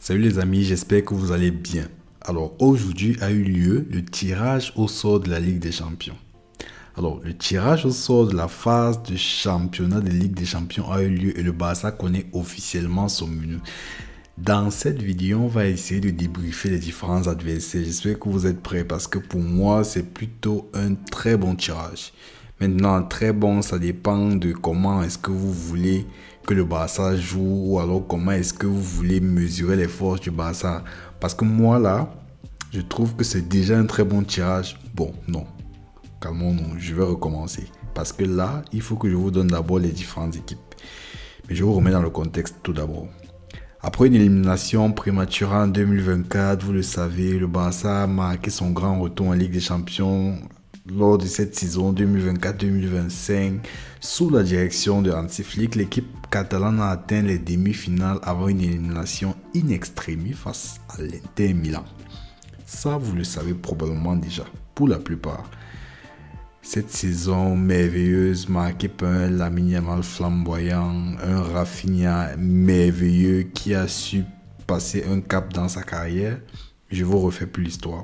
Salut les amis, j'espère que vous allez bien. Alors aujourd'hui a eu lieu le tirage au sort de la Ligue des Champions. Alors le tirage au sort de la phase de championnat de Ligue des Champions a eu lieu et le Barça connaît officiellement son menu. Dans cette vidéo, on va essayer de débriefer les différents adversaires. J'espère que vous êtes prêts parce que pour moi, c'est plutôt un très bon tirage. Maintenant, très bon, ça dépend de comment est-ce que vous voulez que le Barça joue ou alors comment est-ce que vous voulez mesurer les forces du Barça. Parce que moi, là, je trouve que c'est déjà un très bon tirage. Bon, non, calmons-nous, je vais recommencer. Parce que là, il faut que je vous donne d'abord les différentes équipes. Mais je vous remets dans le contexte tout d'abord. Après une élimination prématurée en 2024, vous le savez, le Barça a marqué son grand retour en Ligue des Champions lors de cette saison 2024-2025. Sous la direction de Hansi Flick, l'équipe catalane a atteint les demi-finales avant une élimination in extremis face à l'Inter Milan. Ça, vous le savez probablement déjà, pour la plupart. Cette saison merveilleuse marquée par un Lamine Yamal flamboyant, un Rafinha merveilleux qui a su passer un cap dans sa carrière, je vous refais plus l'histoire.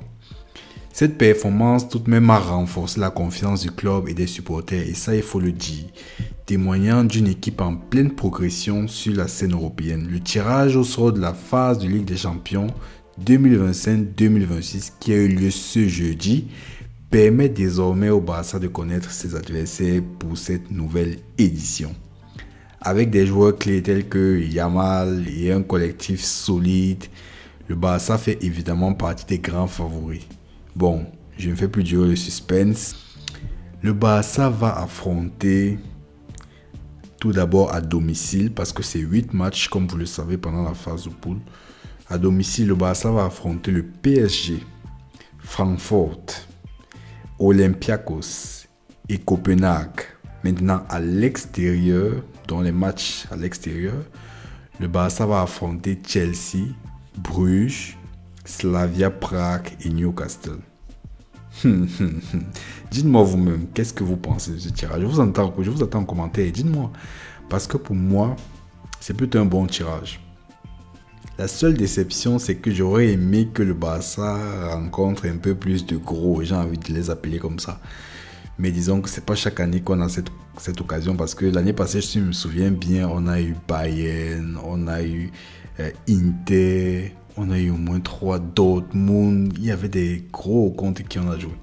Cette performance tout de même a renforcé la confiance du club et des supporters, et ça il faut le dire, témoignant d'une équipe en pleine progression sur la scène européenne. Le tirage au sort de la phase de Ligue des Champions 2025-2026 qui a eu lieu ce jeudi permet désormais au Barça de connaître ses adversaires pour cette nouvelle édition. Avec des joueurs clés tels que Yamal et un collectif solide, le Barça fait évidemment partie des grands favoris. Bon, je ne fais plus durer le suspense. Le Barça va affronter tout d'abord à domicile parce que c'est 8 matchs comme vous le savez pendant la phase de poule. À domicile, le Barça va affronter le PSG, Francfort, Olympiakos et Copenhague. Maintenant, à l'extérieur, dans les matchs à l'extérieur, le Barça va affronter Chelsea, Bruges, Slavia Prague et Newcastle. Dites-moi vous-même, qu'est-ce que vous pensez de ce tirage? Je vous attends en commentaire. Dites-moi. Parce que pour moi, c'est plutôt un bon tirage. La seule déception, c'est que j'aurais aimé que le Barça rencontre un peu plus de gros. J'ai envie de les appeler comme ça. Mais disons que c'est pas chaque année qu'on a cette occasion. Parce que l'année passée, je me souviens bien, on a eu Bayern, on a eu Inter, on a eu au moins 3 Dortmund. Il y avait des gros contre qui on a joué.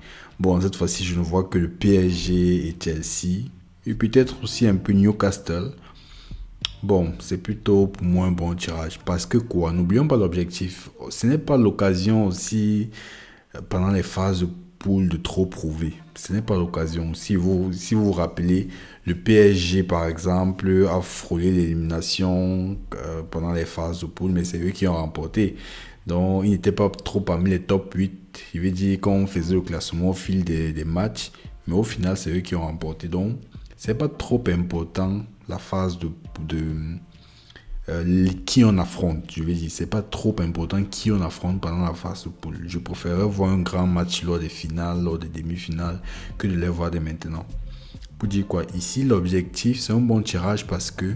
Bon, cette fois-ci, je ne vois que le PSG et Chelsea. Et peut-être aussi un peu Newcastle. Bon, c'est plutôt pour moi un bon tirage. Parce que quoi, n'oublions pas l'objectif. Ce n'est pas l'occasion aussi, pendant les phases de poule, de trop prouver. Ce n'est pas l'occasion. Si vous vous rappelez, le PSG, par exemple, a frôlé l'élimination pendant les phases de poule, mais c'est eux qui ont remporté. Donc, ils n'étaient pas trop parmi les top 8. Je veux dire qu'on faisait le classement au fil des matchs, mais au final, c'est eux qui ont remporté. Donc, c'est pas trop important la phase qui on affronte. Je veux dire, c'est pas trop important qui on affronte pendant la phase de poule. Je préférerais voir un grand match lors des finales, lors des demi-finales, que de les voir dès maintenant. Pour dire quoi, ici l'objectif c'est un bon tirage parce que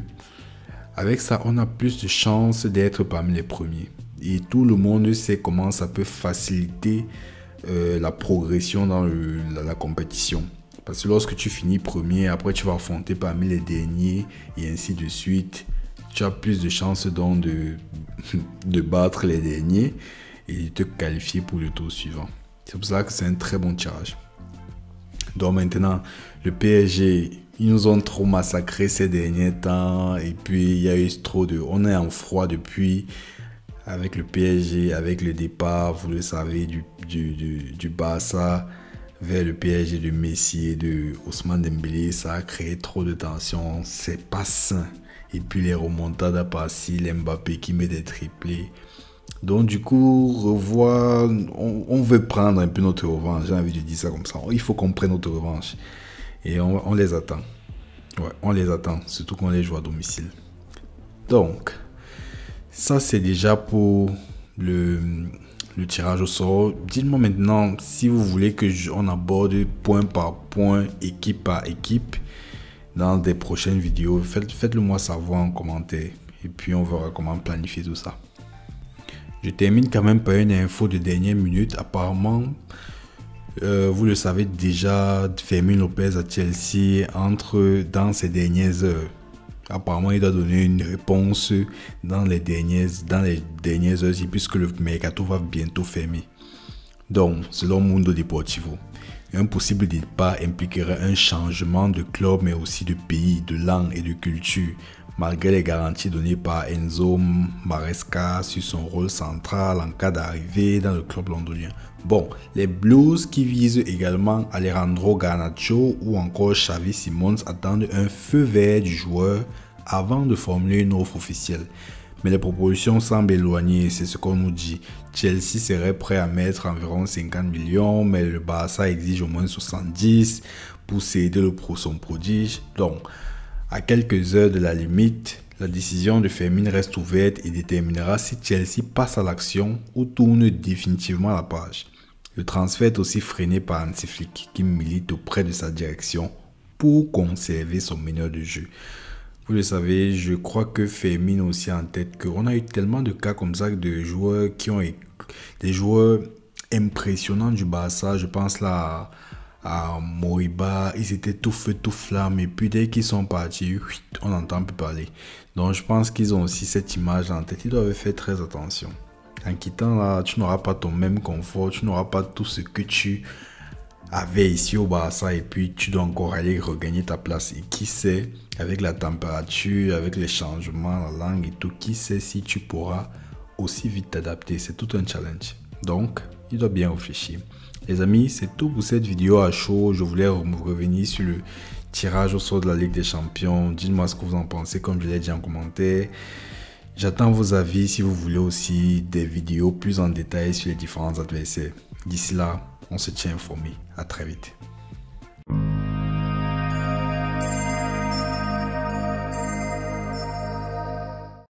avec ça on a plus de chances d'être parmi les premiers. Et tout le monde sait comment ça peut faciliter la progression dans la compétition. Parce que lorsque tu finis premier, après tu vas affronter parmi les derniers et ainsi de suite. Tu as plus de chances donc de battre les derniers et de te qualifier pour le tour suivant. C'est pour ça que c'est un très bon tirage. Donc maintenant, le PSG, ils nous ont trop massacré ces derniers temps. Et puis, il y a eu trop de... On est en froid depuis avec le PSG, avec le départ, vous le savez, du Barça vers le PSG de Messi et de Ousmane Dembélé. Ça a créé trop de tension. C'est pas sain. Et puis les remontades à passer, Mbappé qui met des triplés. Donc du coup, on veut prendre un peu notre revanche. J'ai envie de dire ça comme ça. Il faut qu'on prenne notre revanche. Et on les attend. Ouais, on les attend. Surtout qu'on les joue à domicile. Donc, ça c'est déjà pour le tirage au sort. Dites-moi maintenant si vous voulez qu'on aborde point par point, équipe par équipe. Dans des prochaines vidéos, faites-le moi savoir en commentaire et puis on verra comment planifier tout ça. Je termine quand même par une info de dernière minute. Apparemment, vous le savez déjà, Fermin Lopez à Chelsea entre dans ces dernières heures. Apparemment, il doit donner une réponse dans les dernières heures, puisque le mercato va bientôt fermer. Donc, selon Mundo Deportivo, un possible départ impliquerait un changement de club, mais aussi de pays, de langue et de culture, malgré les garanties données par Enzo Maresca sur son rôle central en cas d'arrivée dans le club londonien. Bon, les Blues qui visent également Alejandro Garnacho ou encore Xavi Simons attendent un feu vert du joueur avant de formuler une offre officielle. Mais les propositions semblent éloignées, c'est ce qu'on nous dit. Chelsea serait prêt à mettre environ 50 millions, mais le Barça exige au moins 70 pour céder son prodige. Donc, à quelques heures de la limite, la décision de Fermin reste ouverte et déterminera si Chelsea passe à l'action ou tourne définitivement la page. Le transfert est aussi freiné par Hansi Flick, qui milite auprès de sa direction pour conserver son meneur de jeu. Vous le savez, je crois que Fermin aussi en tête qu'on a eu tellement de cas comme ça de joueurs qui ont des joueurs impressionnants du Barça. Je pense là à Moriba, ils étaient tout feu, tout flamme. Et puis dès qu'ils sont partis, on n'entend plus parler. Donc je pense qu'ils ont aussi cette image en tête. Ils doivent faire très attention. En quittant là, tu n'auras pas ton même confort, tu n'auras pas tout ce que tu avais ici au Barça et puis tu dois encore aller regagner ta place. Et qui sait, avec la température, avec les changements, la langue et tout, qui sait si tu pourras aussi vite t'adapter. C'est tout un challenge. Donc, il doit bien réfléchir. Les amis, c'est tout pour cette vidéo à chaud. Je voulais revenir sur le tirage au sort de la Ligue des Champions. Dites-moi ce que vous en pensez, comme je l'ai dit en commentaire. J'attends vos avis si vous voulez aussi des vidéos plus en détail sur les différents adversaires. D'ici là, on se tient informé. À très vite.